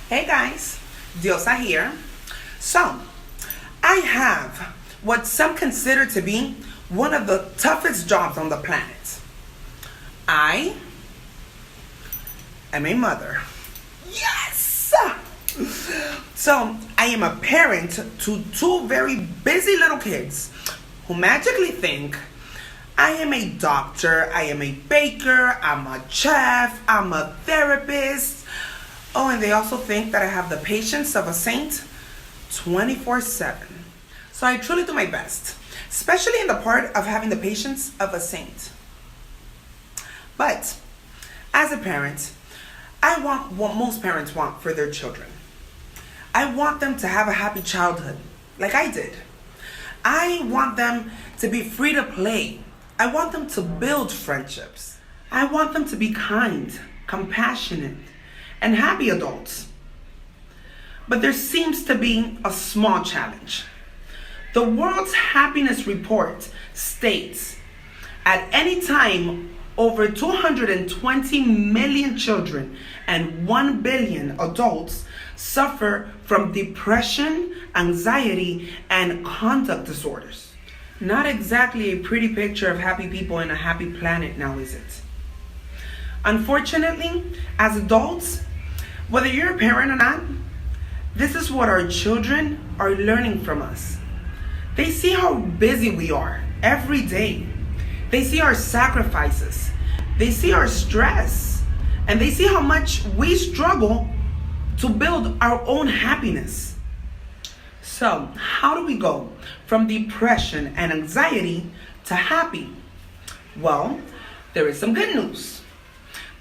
Hey guys, Diosa here. So, I have what some consider to be one of the toughest jobs on the planet. I am a mother. Yes! So, I am a parent to two very busy little kids who magically think I am a doctor, I am a baker, I'm a chef, I'm a therapist. Oh, and they also think that I have the patience of a saint 24/7. So I truly do my best, especially in the part of having the patience of a saint. But as a parent, I want what most parents want for their children. I want them to have a happy childhood, like I did. I want them to be free to play. I want them to build friendships. I want them to be kind, compassionate, and happy adults. But there seems to be a small challenge. The World's Happiness Report states at any time over 220 million children and 1 billion adults suffer from depression, anxiety, and conduct disorders. Not exactly a pretty picture of happy people in a happy planet now, is it? Unfortunately, as adults, whether you're a parent or not, this is what our children are learning from us. They see how busy we are every day. They see our sacrifices. They see our stress. And they see how much we struggle to build our own happiness. So, how do we go from depression and anxiety to happy? Well, there is some good news.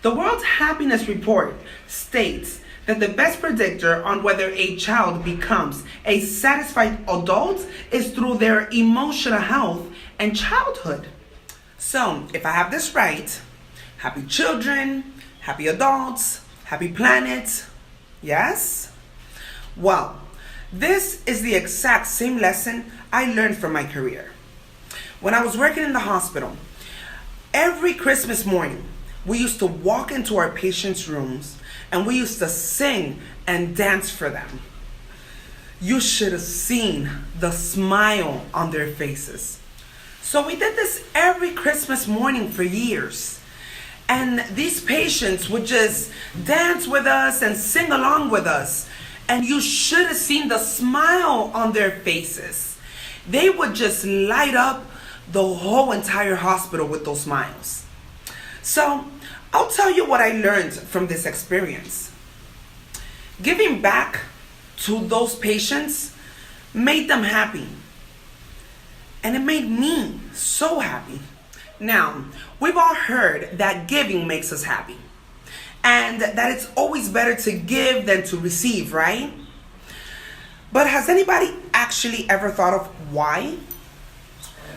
The World's Happiness Report states that the best predictor on whether a child becomes a satisfied adult is through their emotional health and childhood. So, if I have this right, happy children, happy adults, happy planet, yes? Well, this is the exact same lesson I learned from my career. When I was working in the hospital, every Christmas morning, we used to walk into our patients' rooms and we used to sing and dance for them. You should have seen the smile on their faces. So we did this every Christmas morning for years. And these patients would just dance with us and sing along with us. And you should have seen the smile on their faces. They would just light up the whole entire hospital with those smiles. So, I'll tell you what I learned from this experience. Giving back to those patients made them happy. And it made me so happy. Now, we've all heard that giving makes us happy. And that it's always better to give than to receive, right? But has anybody actually ever thought of why?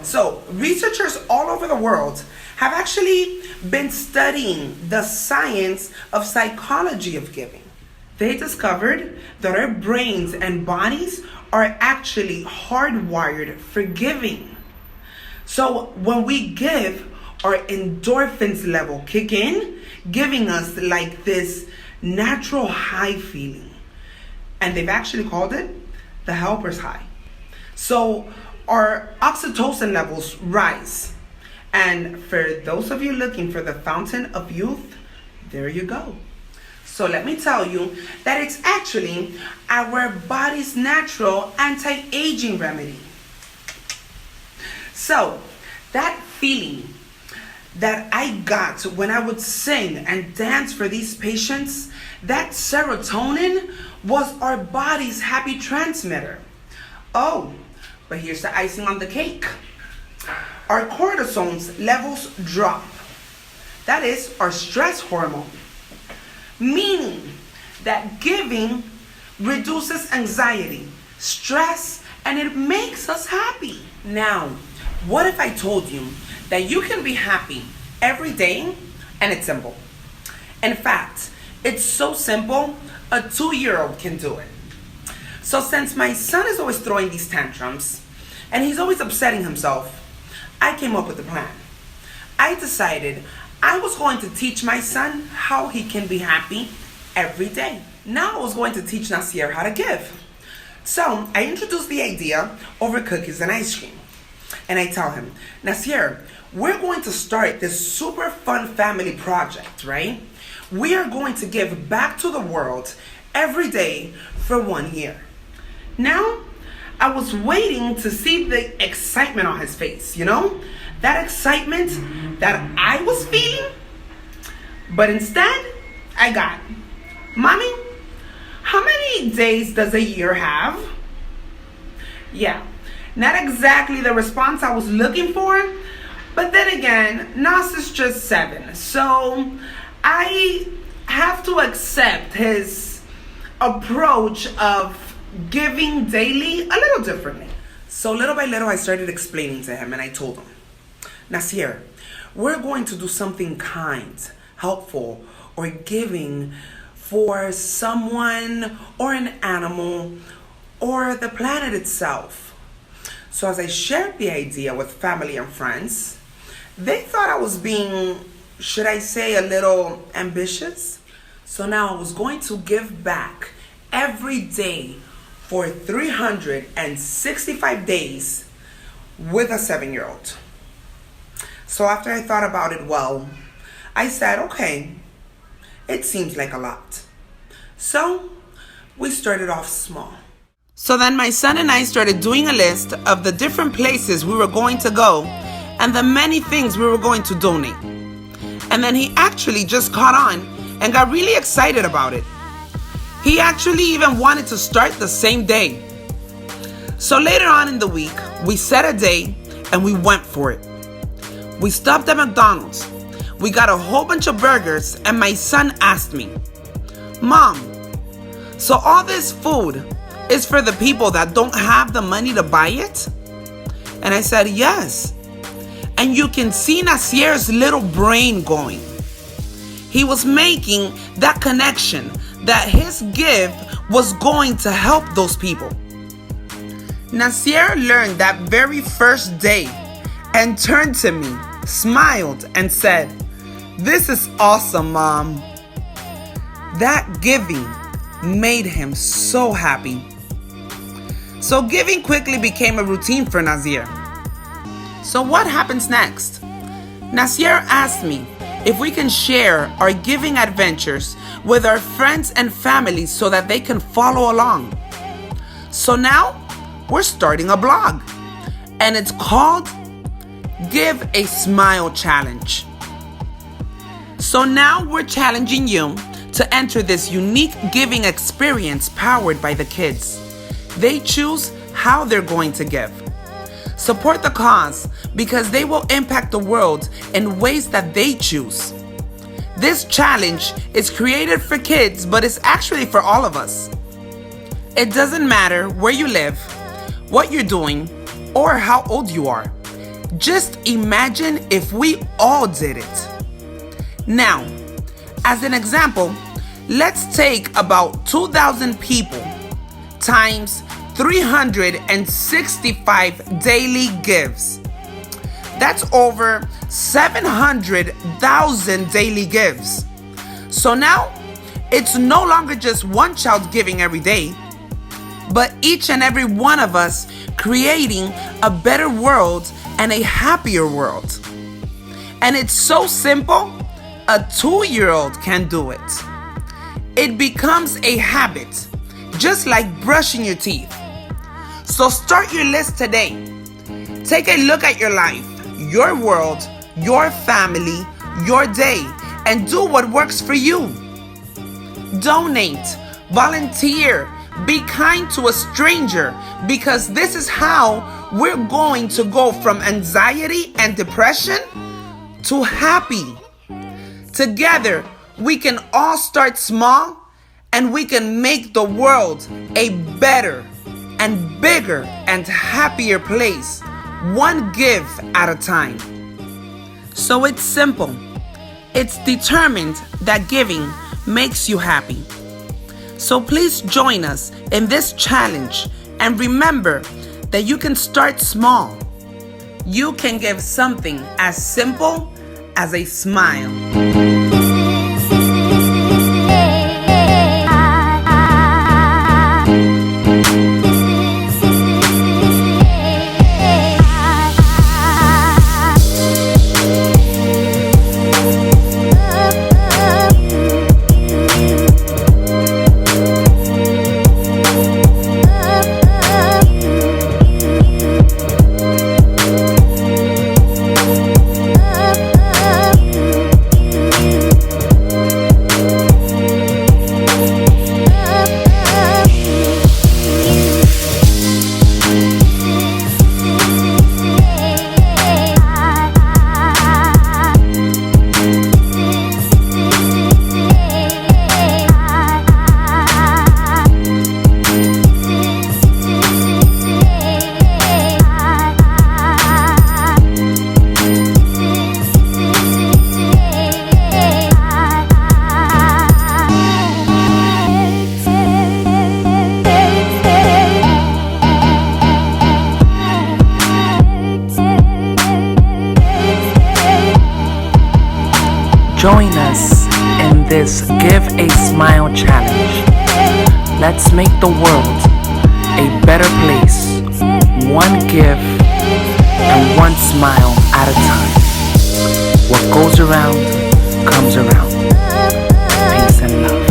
So, researchers all over the world have actually been studying the science of psychology of giving. They discovered that our brains and bodies are actually hardwired for giving. So, when we give, our endorphins level kick in, giving us like this natural high feeling. And they've actually called it the helper's high. So our oxytocin levels rise. And for those of you looking for the fountain of youth, there you go. So let me tell you that it's actually our body's natural anti-aging remedy. So that feeling that I got when I would sing and dance for these patients, that serotonin was our body's happy transmitter. Oh, but here's the icing on the cake. Our cortisol's levels drop. That is our stress hormone. Meaning that giving reduces anxiety, stress, and it makes us happy. Now, what if I told you that you can be happy every day and it's simple? In fact, it's so simple, a 2-year-old can do it. So since my son is always throwing these tantrums and he's always upsetting himself, I came up with a plan. I decided I was going to teach my son how he can be happy every day. Now I was going to teach Nasir how to give. So I introduced the idea over cookies and ice cream. And I tell him, Nasir, we're going to start this super fun family project, right? We are going to give back to the world every day for 1 year. Now, I was waiting to see the excitement on his face, That excitement that I was feeling. But instead, I got, Mommy, how many days does a year have? Yeah, not exactly the response I was looking for, but then again, Nas is just 7, so I have to accept his approach of giving daily a little differently. So little by little, I started explaining to him, and I told him, Nasir, we're going to do something kind, helpful, or giving for someone or an animal or the planet itself. So as I shared the idea with family and friends, they thought I was being, should I say, a little ambitious. So now I was going to give back every day for 365 days with a 7-year-old. So after I thought about it well, I said, okay, it seems like a lot. So we started off small. So then my son and I started doing a list of the different places we were going to go and the many things we were going to donate. And then he actually just caught on and got really excited about it. He actually even wanted to start the same day. So later on in the week, we set a day and we went for it. We stopped at McDonald's. We got a whole bunch of burgers and my son asked me, Mom, so all this food is for the people that don't have the money to buy it? And I said, yes. And you can see Nasir's little brain going. He was making that connection that his gift was going to help those people. Nasir learned that very first day and turned to me, smiled, and said, "This is awesome, Mom." That giving made him so happy. So giving quickly became a routine for Nasir. So what happens next? Nasir asked me if we can share our giving adventures with our friends and family so that they can follow along. So now we're starting a blog, and it's called Give a Smile Challenge. So now we're challenging you to enter this unique giving experience powered by the kids. They choose how they're going to give. Support the cause because they will impact the world in ways that they choose. This challenge is created for kids, but it's actually for all of us. It doesn't matter where you live, what you're doing, or how old you are. Just imagine if we all did it. Now, as an example, let's take about 2,000 people times 365 daily gives. That's over 700,000 daily gives. So now, it's no longer just one child giving every day, but each and every one of us creating a better world and a happier world. And it's so simple, a 2-year-old can do it. It becomes a habit, just like brushing your teeth. So start your list today. Take a look at your life, your world, your family, your day, and do what works for you. Donate, volunteer, be kind to a stranger, because this is how we're going to go from anxiety and depression to happy. Together, we can all start small and we can make the world a better and bigger and happier place, one give at a time. So it's simple. It's determined that giving makes you happy. So please join us in this challenge and remember that you can start small. You can give something as simple as a smile. us in this Give a Smile challenge. Let's make the world a better place, one give and one smile at a time. What goes around comes around. Peace and love.